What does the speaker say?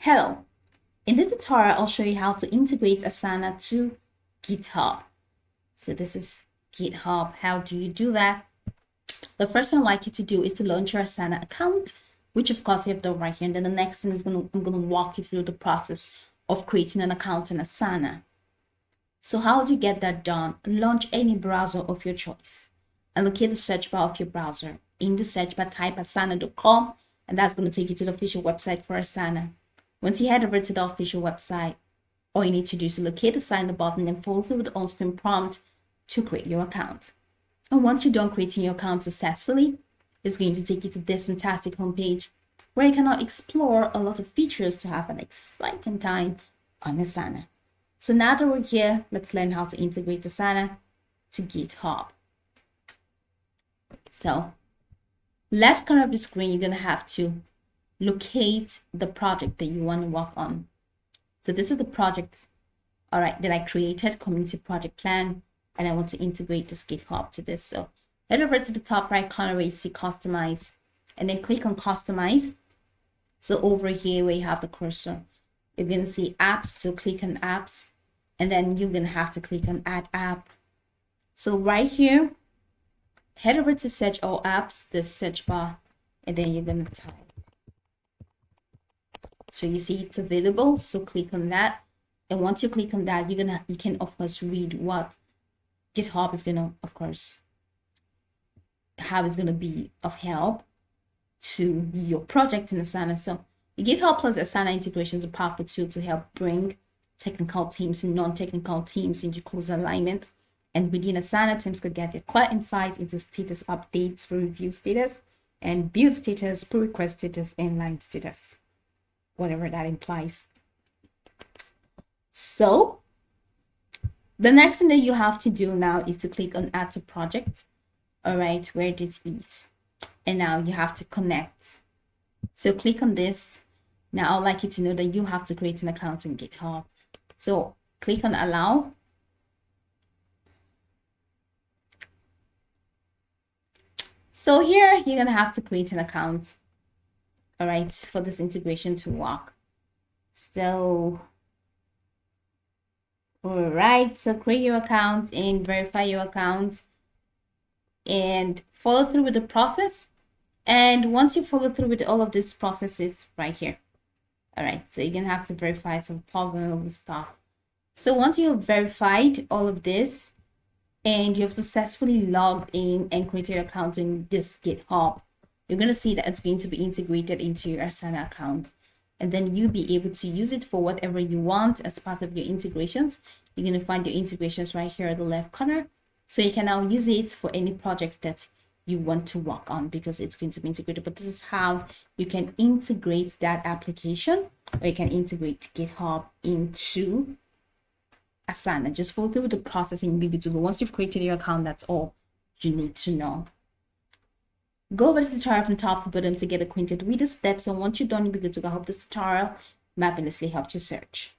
Hello, in this tutorial, I'll show you how to integrate Asana to GitHub. So this is GitHub. How do you do that? The first thing I'd like you to do is to launch your Asana account, which of course you have done right here. And then the next thing is I'm going to walk you through the process of creating an account in Asana. So how do you get that done? Launch any browser of your choice and locate the search bar of your browser. In the search bar, type asana.com, and that's going to take you to the official website for Asana. Once you head over to the official website, all you need to do is to locate the sign up button and follow through the on-screen prompt to create your account. And once you're done creating your account successfully, it's going to take you to this fantastic homepage where you can now explore a lot of features to have an exciting time on Asana. So now that we're here, let's learn how to integrate Asana to GitHub. So left corner of the screen, you're going to have to locate the project that you want to work on. So this is the project, all right, that I created, community project plan, and I want to integrate this GitHub to this. So head over to the top right corner where you see customize, and then click on customize. So over here where you have the cursor, you're going to see apps. So click on apps, and then you're going to have to click on add app. So right here, head over to search all apps, the search bar, and then you're going to type. So you see it's available, so click on that. And once you click on that, you can of course read what GitHub is gonna, of course, how it's gonna be of help to your project in Asana. So the GitHub plus Asana integration is a powerful tool to help bring technical teams and non-technical teams into close alignment. And within Asana, teams could get their clear insights into status updates for review status and build status, pull request status, and line status, whatever that implies. So the next thing that you have to do now is to click on add to project, all right, where this is. And now you have to connect. So click on this. Now I'd like you to know that you have to create an account in GitHub. So click on allow. So here you're gonna have to create an account, all right, for this integration to work. So all right, so create your account and verify your account and follow through with the process. And once you follow through with all of these processes right here, all right, so you're gonna have to verify some pause and all the stuff. So once you have verified all of this and you have successfully logged in and created your account in this GitHub, you're going to see that it's going to be integrated into your Asana account. And then you'll be able to use it for whatever you want as part of your integrations. You're going to find your integrations right here at the left corner. So you can now use it for any project that you want to work on because it's going to be integrated. But this is how you can integrate that application, or you can integrate GitHub into Asana. Just follow through with the process and you'll be good to go. Once you've created your account, that's all you need to know. Go over the tutorial from top to bottom to get acquainted with the steps, and once you're done, you'll be good to go. I hope this tutorial marvelously helped you search.